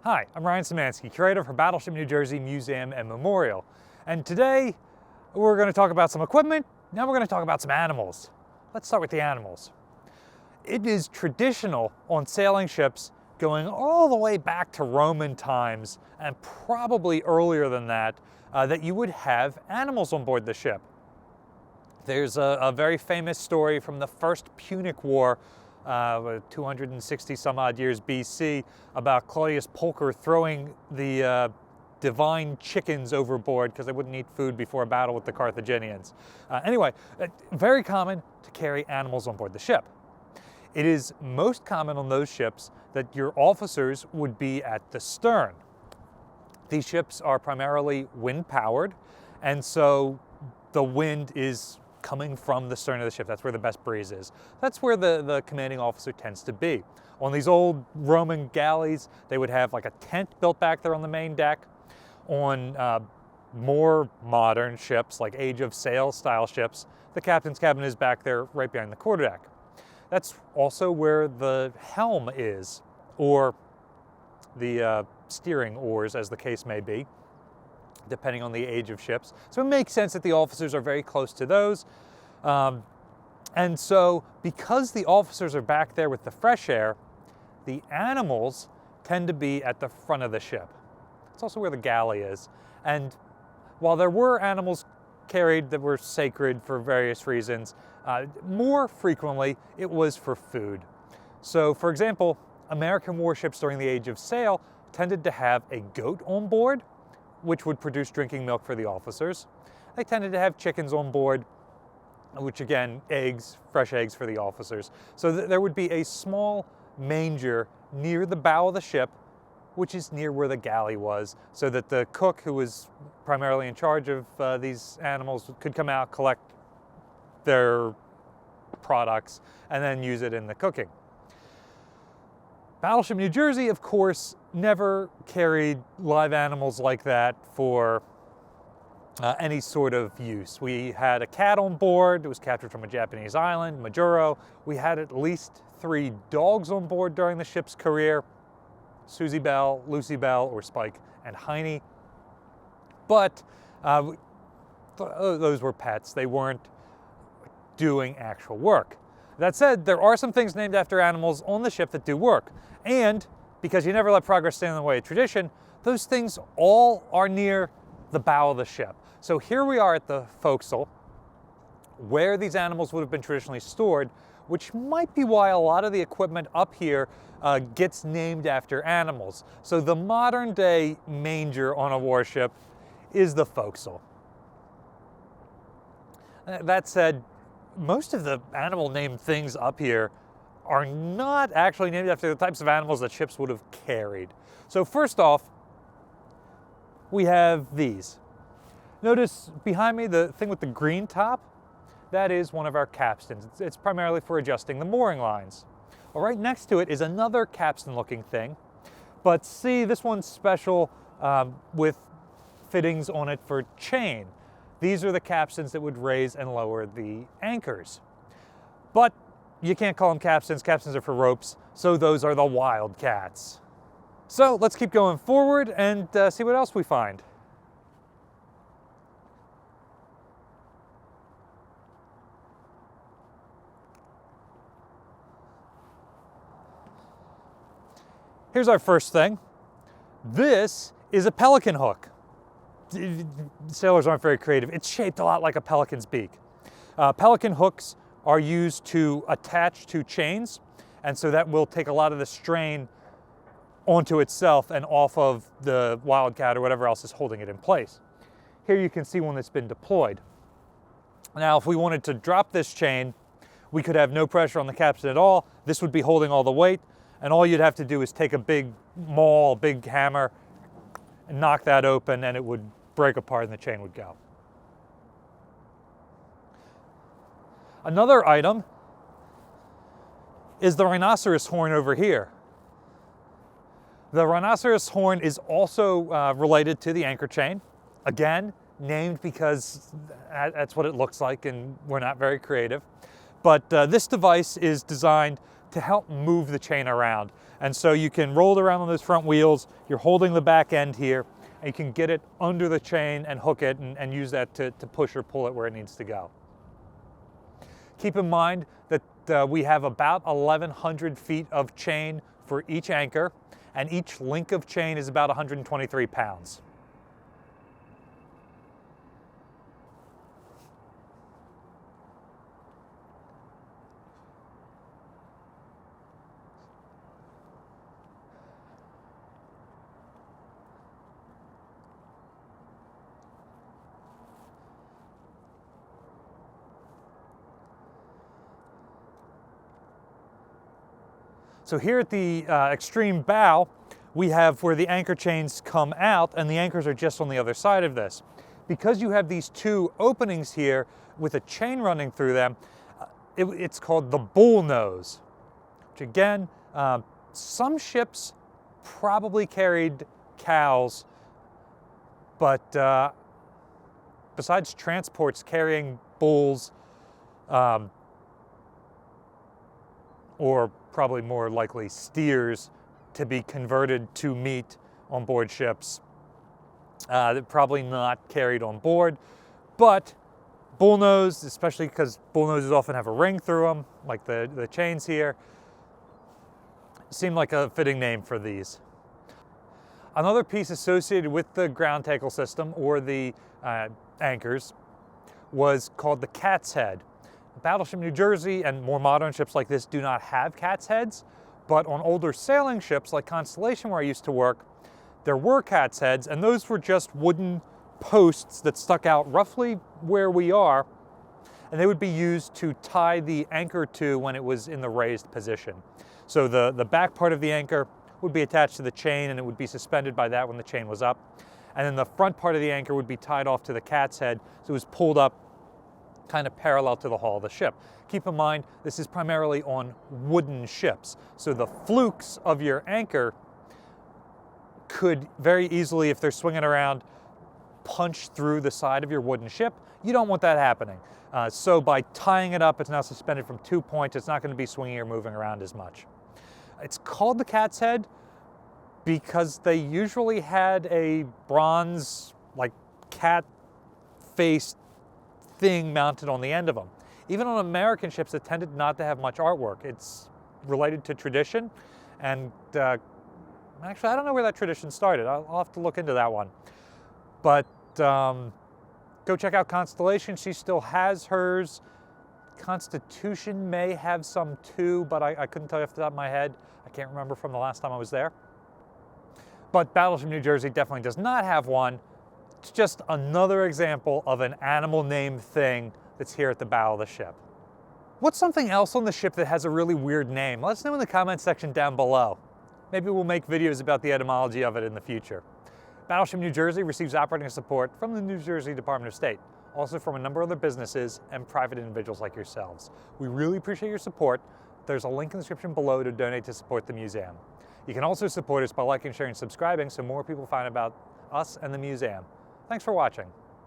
Hi, I'm Ryan Szymanski, curator for Battleship New Jersey Museum and Memorial. And today we're going to talk about some equipment, now we're going to talk about some animals. Let's start with the animals. It is traditional on sailing ships going all the way back to Roman times and probably earlier than that, that you would have animals on board the ship. There's a very famous story from the First Punic War, 260 some odd years BC, about Claudius Pulcher throwing the divine chickens overboard because they wouldn't eat food before a battle with the Carthaginians. Anyway, very common to carry animals on board the ship. It is most common on those ships that your officers would be at the stern. These ships are primarily wind-powered, and so the wind is coming from the stern of the ship. That's where the best breeze is. That's where the commanding officer tends to be. On these old Roman galleys, they would have like a tent built back there on the main deck. On more modern ships, like Age of Sail style ships, the captain's cabin is back there right behind the quarterdeck. That's also where the helm is, or the steering oars, as the case may be, depending on the age of ships. So it makes sense that the officers are very close to those. And so because the officers are back there with the fresh air, the animals tend to be at the front of the ship. It's also where the galley is. And while there were animals carried that were sacred for various reasons, more frequently it was for food. So for example, American warships during the Age of Sail tended to have a goat on board, which would produce drinking milk for the officers. They tended to have chickens on board, which again, eggs, fresh eggs for the officers. So there would be a small manger near the bow of the ship, which is near where the galley was, so that the cook, who was primarily in charge of these animals, could come out, collect their products, and then use it in the cooking. Battleship New Jersey, of course, never carried live animals like that for any sort of use. We had a cat on board. It was captured from a Japanese island, Majuro. We had at least 3 dogs on board during the ship's career: Susie Bell, Lucy Bell, or Spike and Heine. But those were pets. They weren't doing actual work. That said, there are some things named after animals on the ship that do work. And because you never let progress stand in the way of tradition, those things all are near the bow of the ship. So here we are at the forecastle, where these animals would have been traditionally stored, which might be why a lot of the equipment up here gets named after animals. So the modern day manger on a warship is the forecastle. That said, most of the animal named things up here are not actually named after the types of animals that ships would have carried. So first off, we have these. Notice behind me the thing with the green top? That is one of our capstans. It's primarily for adjusting the mooring lines. Well, right next to it is another capstan looking thing, but see, this one's special with fittings on it for chain. These are the capstans that would raise and lower the anchors. But you can't call them capstans. Capstans are for ropes, so those are the wildcats. So let's keep going forward and see what else we find. Here's our first thing. This is a pelican hook. Sailors aren't very creative. It's shaped a lot like a pelican's beak. Pelican hooks are used to attach to chains, and so that will take a lot of the strain onto itself and off of the wildcat or whatever else is holding it in place. Here you can see one that's been deployed. Now, if we wanted to drop this chain, we could have no pressure on the capstan at all. This would be holding all the weight, and all you'd have to do is take a big maul, a big hammer, and knock that open, and it would break apart and the chain would go. Another item is the rhinoceros horn over here. The rhinoceros horn is also related to the anchor chain. Again, named because that's what it looks like and we're not very creative. But this device is designed to help move the chain around. And so you can roll it around on those front wheels, you're holding the back end here, and you can get it under the chain and hook it and use that to push or pull it where it needs to go. Keep in mind that we have about 1,100 feet of chain for each anchor, and each link of chain is about 123 pounds. So here at the extreme bow, we have where the anchor chains come out, and the anchors are just on the other side of this. Because you have these two openings here with a chain running through them, it's called the bull nose, which again, some ships probably carried cows, but besides transports carrying bulls, or probably more likely steers to be converted to meat on board ships. They're probably not carried on board, but bullnose, especially because bullnoses often have a ring through them, like the chains here, seem like a fitting name for these. Another piece associated with the ground tackle system, or the anchors, was called the cat's head. Battleship New Jersey and more modern ships like this do not have cat's heads, but on older sailing ships like Constellation, where I used to work, there were cat's heads, and those were just wooden posts that stuck out roughly where we are, and they would be used to tie the anchor to when it was in the raised position. So the back part of the anchor would be attached to the chain, and it would be suspended by that when the chain was up, and then the front part of the anchor would be tied off to the cat's head, so it was pulled up kind of parallel to the hull of the ship. Keep in mind, this is primarily on wooden ships, so the flukes of your anchor could very easily, if they're swinging around, punch through the side of your wooden ship. You don't want that happening. So by tying it up, it's now suspended from 2 points. It's not going to be swinging or moving around as much. It's called the cat's head because they usually had a bronze, like, cat-faced thing mounted on the end of them. Even on American ships, it tended not to have much artwork. It's related to tradition, and actually, I don't know where that tradition started. I'll have to look into that one. But go check out Constellation. She still has hers. Constitution may have some too, but I couldn't tell you off the top of my head. I can't remember from the last time I was there. But Battleship New Jersey definitely does not have one. It's just another example of an animal named thing that's here at the bow of the ship. What's something else on the ship that has a really weird name? Let us know in the comment section down below. Maybe we'll make videos about the etymology of it in the future. Battleship New Jersey receives operating support from the New Jersey Department of State, also from a number of other businesses and private individuals like yourselves. We really appreciate your support. There's a link in the description below to donate to support the museum. You can also support us by liking, sharing, and subscribing so more people find out about us and the museum. Thanks for watching.